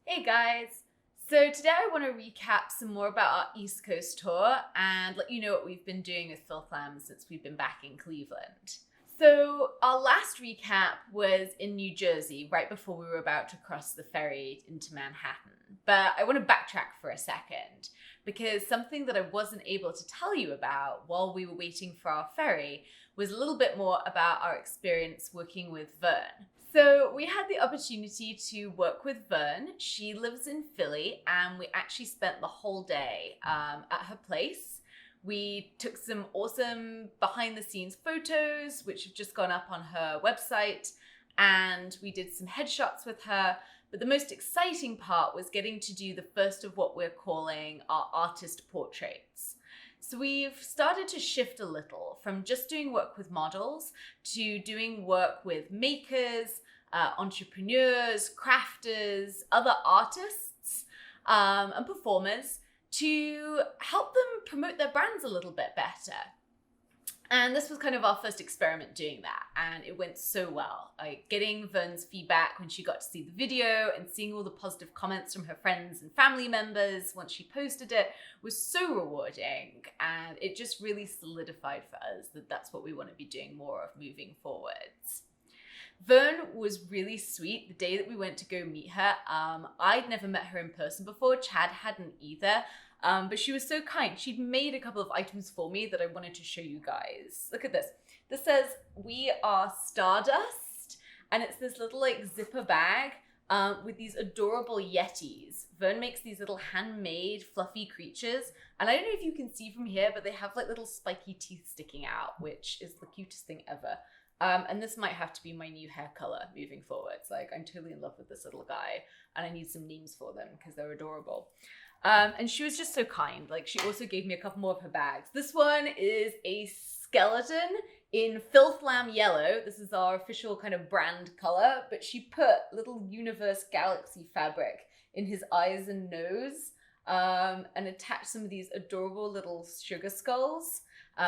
Hey guys! So today I want to recap some more about our East Coast tour and let you know what we've been doing with Filthlamb since we've been back in Cleveland. So our last recap was in New Jersey, right before we were about to cross the ferry into Manhattan. But I want to backtrack for a second, because something that I wasn't able to tell you about while we were waiting for our ferry was a little bit more about our experience working with Vern. So we had the opportunity to work with Vern. She lives in Philly, and we actually spent the whole day at her place. We took some awesome behind the scenes photos, which have just gone up on her website, and we did some headshots with her. But the most exciting part was getting to do the first of what we're calling our artist portraits. So we've started to shift a little from just doing work with models to doing work with makers, entrepreneurs, crafters, other artists, and performers to help them promote their brands a little bit better. And this was kind of our first experiment doing that, and it went so well. Like getting Vern's feedback when she got to see the video and seeing all the positive comments from her friends and family members once she posted it was so rewarding, and it just really solidified for us that that's what we want to be doing more of moving forwards. Vern was really sweet the day that we went to go meet her. I'd never met her in person before. Chad hadn't either. But she was so kind. She'd made a couple of items for me that I wanted to show you guys. Look at this. This says, "We are Stardust." And it's this little like zipper bag with these adorable yetis. Vern makes these little handmade fluffy creatures. And I don't know if you can see from here, but they have like little spiky teeth sticking out, which is the cutest thing ever. And this might have to be my new hair color moving forwards. Like, I'm totally in love with this little guy, and I need some names for them because they're adorable. And she was just so kind. Like, she also gave me a couple more of her bags. This one is a skeleton in Filthlamb yellow. This is our official kind of brand color, but she put little universe galaxy fabric in his eyes and nose, and attached some of these adorable little sugar skulls.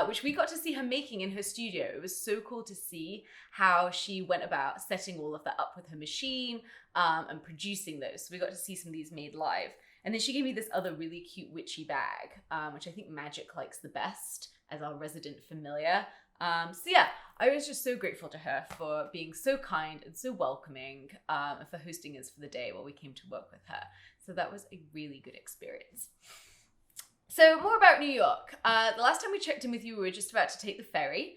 Which we got to see her making in her studio. It was so cool to see how she went about setting all of that up with her machine and producing those. So we got to see some of these made live. And then she gave me this other really cute witchy bag, which I think Magic likes the best as our resident familiar. So yeah, I was just so grateful to her for being so kind and so welcoming, and for hosting us for the day while we came to work with her. So that was a really good experience. So more about New York. The last time we checked in with you, we were just about to take the ferry.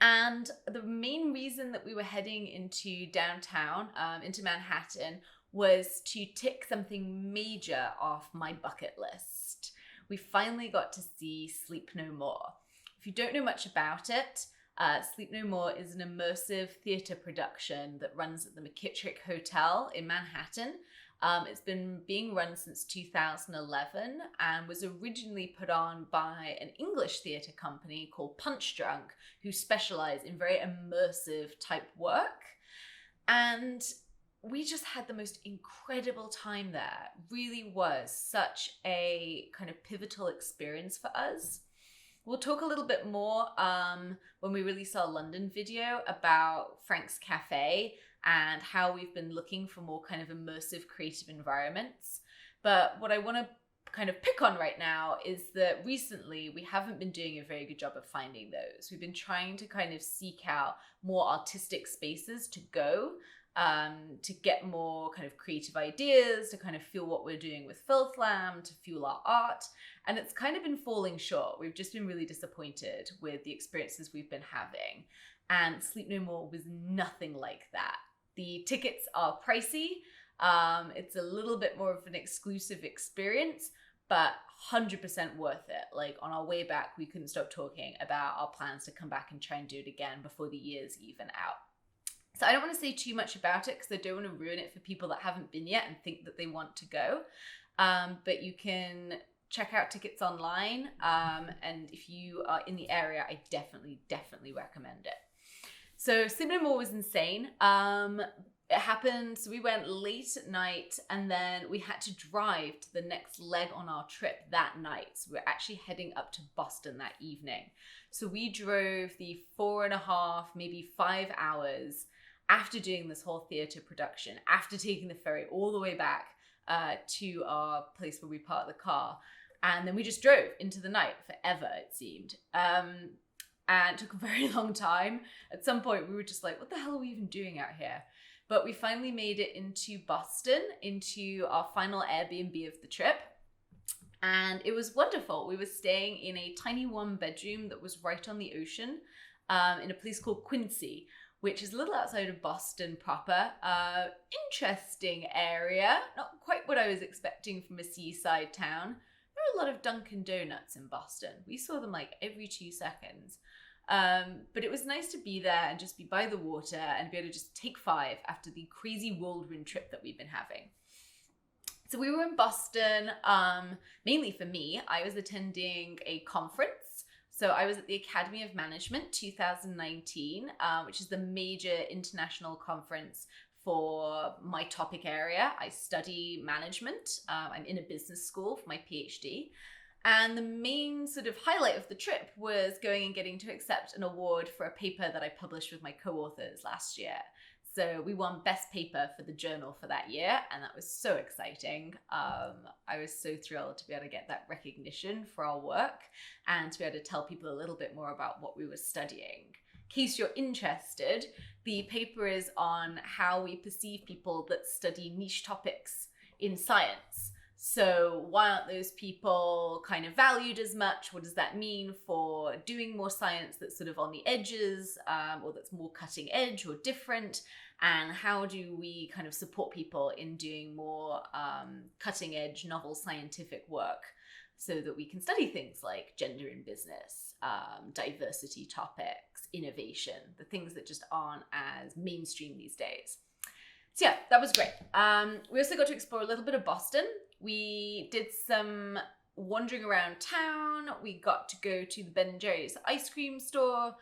And the main reason that we were heading into downtown, into Manhattan, was to tick something major off my bucket list. We finally got to see Sleep No More. If you don't know much about it, Sleep No More is an immersive theater production that runs at the McKittrick Hotel in Manhattan. It's been being run since 2011 and was originally put on by an English theatre company called Punch Drunk, who specialize in very immersive type work. And we just had the most incredible time there. Really was such a kind of pivotal experience for us. We'll talk a little bit more when we release our London video about Frank's Cafe and how we've been looking for more kind of immersive creative environments. But what I want to kind of pick on right now is that recently we haven't been doing a very good job of finding those. We've been trying to kind of seek out more artistic spaces to go, to get more kind of creative ideas, to kind of feel what we're doing with Filthlamb, to fuel our art. And it's kind of been falling short. We've just been really disappointed with the experiences we've been having. And Sleep No More was nothing like that. The tickets are pricey. It's a little bit more of an exclusive experience, but 100% worth it. Like on our way back, we couldn't stop talking about our plans to come back and try and do it again before the year's even out. So I don't want to say too much about it because I don't want to ruin it for people that haven't been yet and think that they want to go. But you can check out tickets online. And if you are in the area, I definitely recommend it. So Sleep No More was insane. It happened, so we went late at night and then we had to drive to the next leg on our trip that night. So we're actually heading up to Boston that evening. So we drove the 4.5, maybe 5 hours after doing this whole theater production, after taking the ferry all the way back to our place where we parked the car. And then we just drove into the night forever, it seemed. And it took a very long time. At some point, we were just like, what the hell are we even doing out here? But we finally made it into Boston, into our final Airbnb of the trip. And it was wonderful. We were staying in a tiny one bedroom that was right on the ocean in a place called Quincy, which is a little outside of Boston proper. Interesting area. Not quite what I was expecting from a seaside town. There are a lot of Dunkin' Donuts in Boston. We saw them like every 2 seconds. But it was nice to be there and just be by the water and be able to just take 5 after the crazy whirlwind trip that we've been having. So we were in Boston, mainly for me. I was attending a conference. So I was at the Academy of Management 2019, which is the major international conference for my topic area. I study management. I'm in a business school for my PhD. And the main sort of highlight of the trip was going and getting to accept an award for a paper that I published with my co-authors last year. So we won best paper for the journal for that year, and that was so exciting. I was so thrilled to be able to get that recognition for our work and to be able to tell people a little bit more about what we were studying. In case you're interested, the paper is on how we perceive people that study niche topics in science. So why aren't those people kind of valued as much? What does that mean for doing more science that's sort of on the edges, or that's more cutting edge or different? And how do we kind of support people in doing more cutting edge, novel scientific work so that we can study things like gender in business, diversity topics, innovation, the things that just aren't as mainstream these days. So yeah, that was great. We also got to explore a little bit of Boston. We did some wandering around town. We got to go to the Ben & Jerry's ice cream store.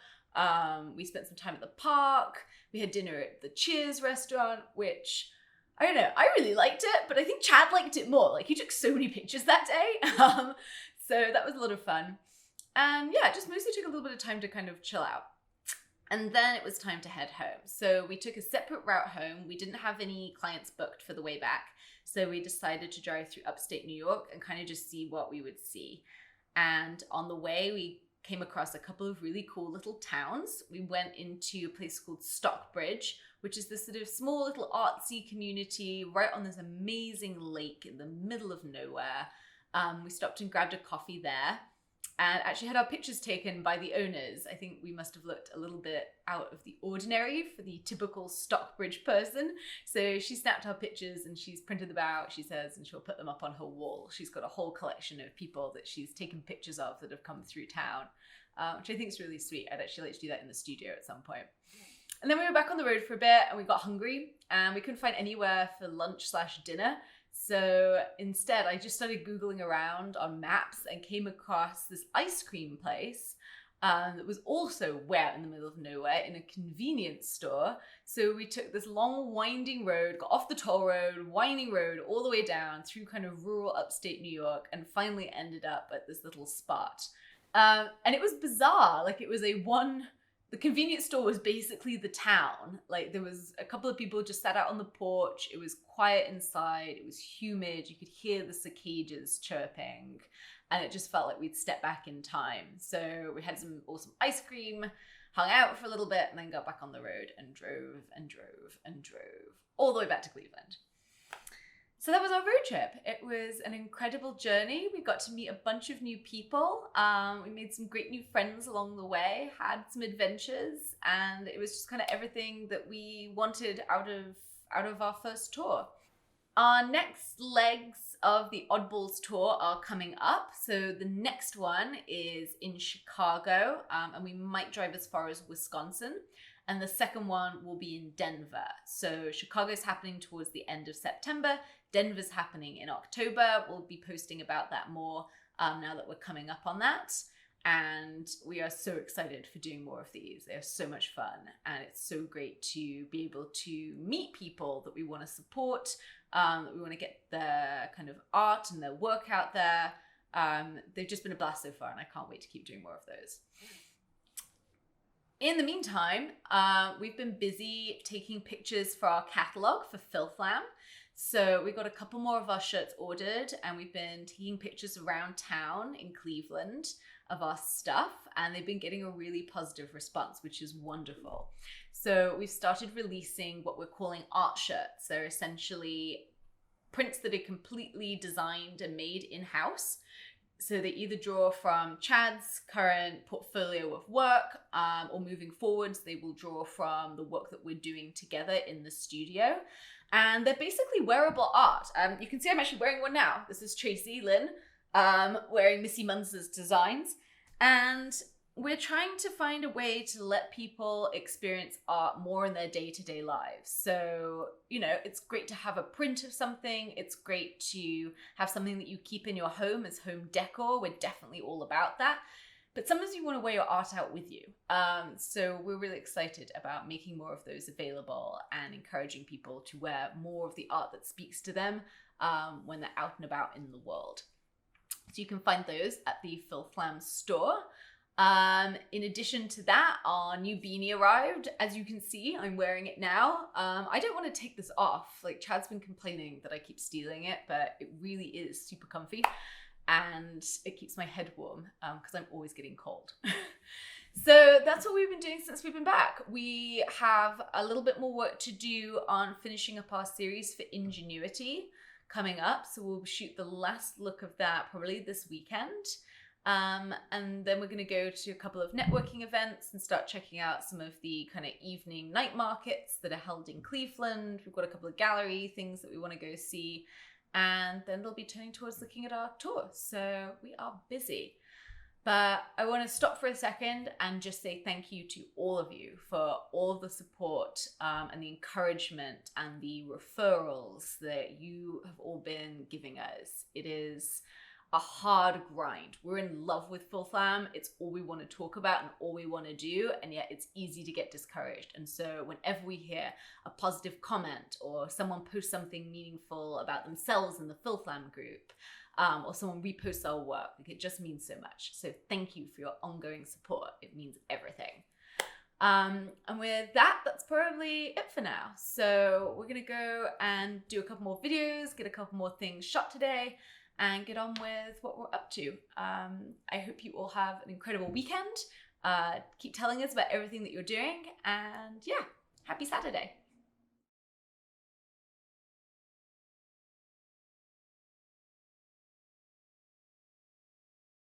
We spent some time at the park. We had dinner at the Cheers restaurant, which, I don't know, I really liked it, but I think Chad liked it more. Like, he took so many pictures that day. So that was a lot of fun. And yeah, just mostly took a little bit of time to kind of chill out. And then it was time to head home. So we took a separate route home. We didn't have any clients booked for the way back. So we decided to drive through upstate New York and kind of just see what we would see. And on the way, we came across a couple of really cool little towns. We went into a place called Stockbridge, which is this sort of small little artsy community right on this amazing lake in the middle of nowhere. We stopped and grabbed a coffee there. And actually had our pictures taken by the owners. I think we must have looked a little bit out of the ordinary for the typical Stockbridge person. So she snapped our pictures and she's printed them out, she says, and she'll put them up on her wall. She's got a whole collection of people that she's taken pictures of that have come through town, which I think is really sweet. I'd actually like to do that in the studio at some point. And then we were back on the road for a bit and we got hungry and we couldn't find anywhere for lunch/dinner. So instead, I just started Googling around on maps and came across this ice cream place that was also way out in the middle of nowhere in a convenience store. So we took this long winding road, got off the toll road, winding road all the way down through kind of rural upstate New York and finally ended up at this little spot. And it was bizarre. Like, it was the convenience store was basically the town. Like, there was a couple of people just sat out on the porch. It was quiet inside. It was humid. You could hear the cicadas chirping. And it just felt like we'd stepped back in time. So we had some awesome ice cream, hung out for a little bit, and then got back on the road and drove and drove and drove all the way back to Cleveland. So that was our road trip. It was an incredible journey. We got to meet a bunch of new people. We made some great new friends along the way, had some adventures, and it was just kind of everything that we wanted out of our first tour. Our next legs of the Oddballs tour are coming up. So the next one is in Chicago, and we might drive as far as Wisconsin. And the second one will be in Denver. So Chicago's happening towards the end of September. Denver's happening in October. We'll be posting about that more now that we're coming up on that. And we are so excited for doing more of these. They're so much fun. And it's so great to be able to meet people that we want to support, that we want to get their kind of art and their work out there. They've just been a blast so far, and I can't wait to keep doing more of those. In the meantime, we've been busy taking pictures for our catalog for Filthlamb. So we got a couple more of our shirts ordered, and we've been taking pictures around town in Cleveland of our stuff, and they've been getting a really positive response, which is wonderful. So we've started releasing what we're calling art shirts. They're essentially prints that are completely designed and made in-house. So they either draw from Chad's current portfolio of work, or moving forwards, they will draw from the work that we're doing together in the studio. And they're basically wearable art. You can see I'm actually wearing one now. This is Tracy Lynn, wearing Missy Munz's designs. And we're trying to find a way to let people experience art more in their day-to-day lives. So, it's great to have a print of something. It's great to have something that you keep in your home as home decor. We're definitely all about that. But sometimes you want to wear your art out with you. So we're really excited about making more of those available and encouraging people to wear more of the art that speaks to them when they're out and about in the world. So you can find those at the Filthlamb store. In addition to that, our new beanie arrived. As you can see, I'm wearing it now. I don't want to take this off. Like, Chad's been complaining that I keep stealing it, but it really is super comfy. And it keeps my head warm because I'm always getting cold. So that's what we've been doing since we've been back. We have a little bit more work to do on finishing up our series for Ingenuity coming up. So we'll shoot the last look of that probably this weekend. And then we're going to go to a couple of networking events and start checking out some of the kind of evening night markets that are held in Cleveland. We've got a couple of gallery things that we want to go see. And then they'll be turning towards looking at our tour. So we are busy. But I want to stop for a second and just say thank you to all of you for all the support and the encouragement and the referrals that you have all been giving us. It is a hard grind. We're in love with Filthlamb. It's all we want to talk about and all we want to do, and yet it's easy to get discouraged. And so whenever we hear a positive comment or someone posts something meaningful about themselves in the Filthlamb group, or someone reposts our work, it just means so much. So thank you for your ongoing support. It means everything. And with that, that's probably it for now. So we're gonna go and do a couple more videos, get a couple more things shot today, and get on with what we're up to. I hope you all have an incredible weekend. Keep telling us about everything that you're doing, and yeah, happy Saturday.